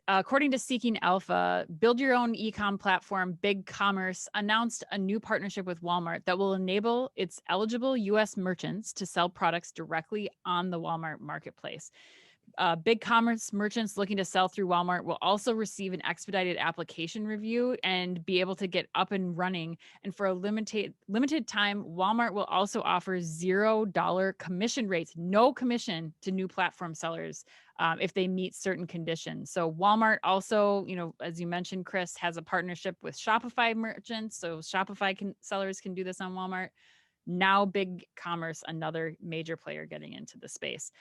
according to Seeking Alpha, build your own e-com platform, BigCommerce, announced a new partnership with Walmart that will enable its eligible U.S. merchants to sell products directly on the Walmart marketplace. BigCommerce merchants looking to sell through Walmart will also receive an expedited application review and be able to get up and running. And for a limited time, Walmart will also offer $0 commission rates, no commission to new platform sellers if they meet certain conditions. So Walmart also, as you mentioned, Chris, has a partnership with Shopify merchants. So Shopify sellers can do this on Walmart. Now BigCommerce, another major player getting into the space.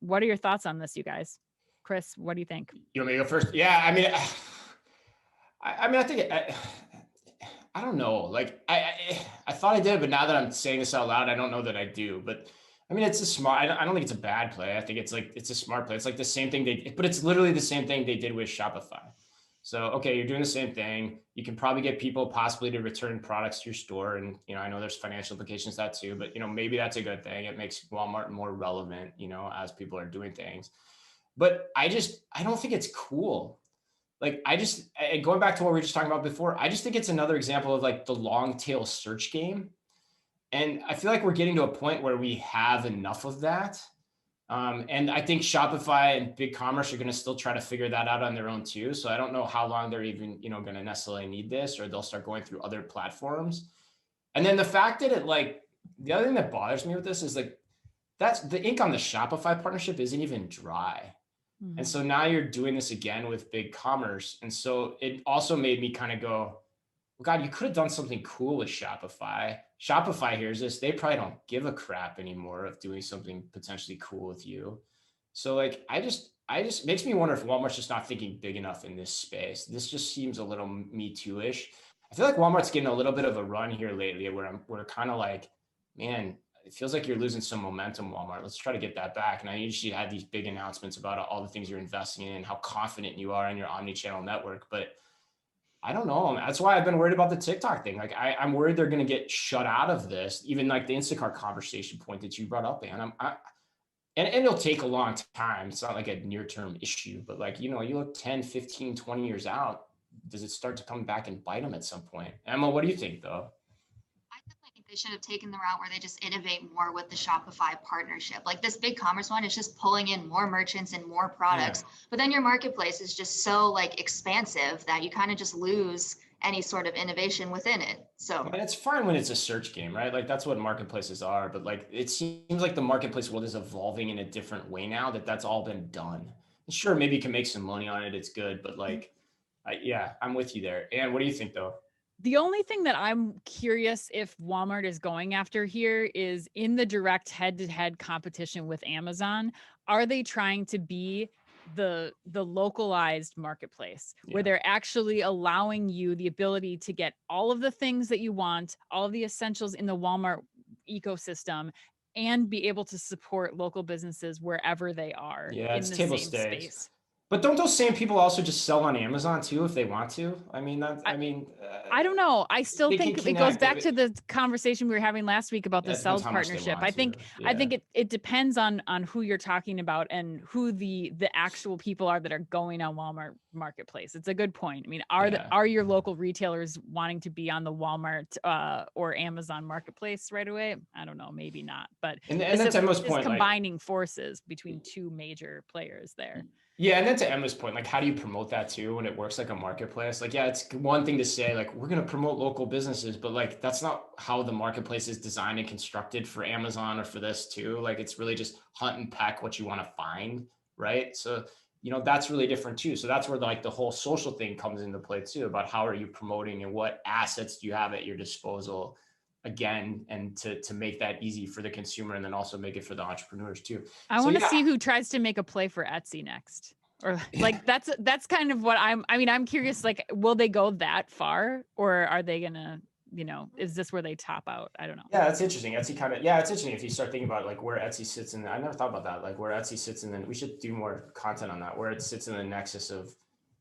What are your thoughts on this, you guys? Chris, what do you think? You want me to go first? Yeah, I mean, I think I don't know. Like I thought I did, but now that I'm saying this out loud, I don't know that I do. But I mean, it's a smart. I don't think it's a bad play. I think it's a smart play. It's like the same thing but it's literally the same thing they did with Shopify. So, okay, you're doing the same thing. You can probably get people possibly to return products to your store. And, I know there's financial implications to that too, but, maybe that's a good thing. It makes Walmart more relevant, as people are doing things. But I don't think it's cool. Like, going back to what we were just talking about before, I just think it's another example of like the long tail search game. And I feel like we're getting to a point where we have enough of that. And I think Shopify and BigCommerce are going to still try to figure that out on their own too. So I don't know how long they're even, going to necessarily need this, or they'll start going through other platforms. And then the fact that the other thing that bothers me with this is like, that's the ink on the Shopify partnership isn't even dry. Mm-hmm. And so now you're doing this again with BigCommerce. And so it also made me kind of go, well, God, you could have done something cool with Shopify. Shopify hears this. They probably don't give a crap anymore of doing something potentially cool with you. So like, I just makes me wonder if Walmart's just not thinking big enough in this space. This just seems a little Me Too-ish. I feel like Walmart's getting a little bit of a run here lately where we're kind of like, man, it feels like you're losing some momentum, Walmart. Let's try to get that back. And I usually had these big announcements about all the things you're investing in, how confident you are in your omni-channel network. But I don't know. That's why I've been worried about the TikTok thing. Like I'm worried they're going to get shut out of this. Even like the Instacart conversation point that you brought up, Ann. And it'll take a long time. It's not like a near-term issue, but like, you look 10, 15, 20 years out, does it start to come back and bite them at some point? Emma, what do you think though? I definitely think they should have taken the route where they just innovate more with the Shopify partnership. Like this BigCommerce one is just pulling in more merchants and more products, but then your marketplace is just so like expansive that you kind of just lose any sort of innovation within it. So, and it's fine when it's a search game, right? Like that's what marketplaces are, but like it seems like the marketplace world is evolving in a different way now that's all been done. And sure, maybe you can make some money on it. It's good, but like, I'm with you there. And what do you think though? The only thing that I'm curious if Walmart is going after here is in the direct head-to-head competition with Amazon, are they trying to be the localized marketplace where they're actually allowing you the ability to get all of the things that you want, all of the essentials in the Walmart ecosystem, and be able to support local businesses wherever they are in it's the table same stakes. space. But don't those same people also just sell on Amazon too if they want to? I don't know. I still think it goes back to the conversation we were having last week about the sales partnership. I think it depends on who you're talking about and who the actual people are that are going on Walmart marketplace. It's a good point. I mean, are your local retailers wanting to be on the Walmart or Amazon marketplace right away? I don't know, maybe not. But and that's Emma's point, combining forces between two major players there. Yeah, and then to Emma's point, like, how do you promote that too when it works like a marketplace? Like, it's one thing to say, like, we're going to promote local businesses, but like, that's not how the marketplace is designed and constructed for Amazon or for this too. Like, it's really just hunt and peck what you want to find, right? So, that's really different too. So that's where like the whole social thing comes into play too, about how are you promoting and what assets do you have at your disposal, again, and to make that easy for the consumer and then also make it for the entrepreneurs too. I want to see who tries to make a play for Etsy next. Or like that's kind of what I'm curious, like, will they go that far or are they gonna, is this where they top out? I don't know. Yeah, that's interesting. Etsy it's interesting if you start thinking about like where Etsy sits in. I never thought about that. Like where Etsy sits in, we should do more content on that, where it sits in the nexus of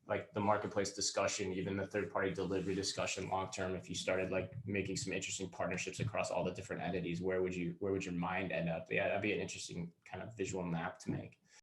like the marketplace discussion, even the third-party delivery discussion long term. If you started like making some interesting partnerships across all the different entities, where would your mind end up? Yeah, that'd be an interesting kind of visual map to make.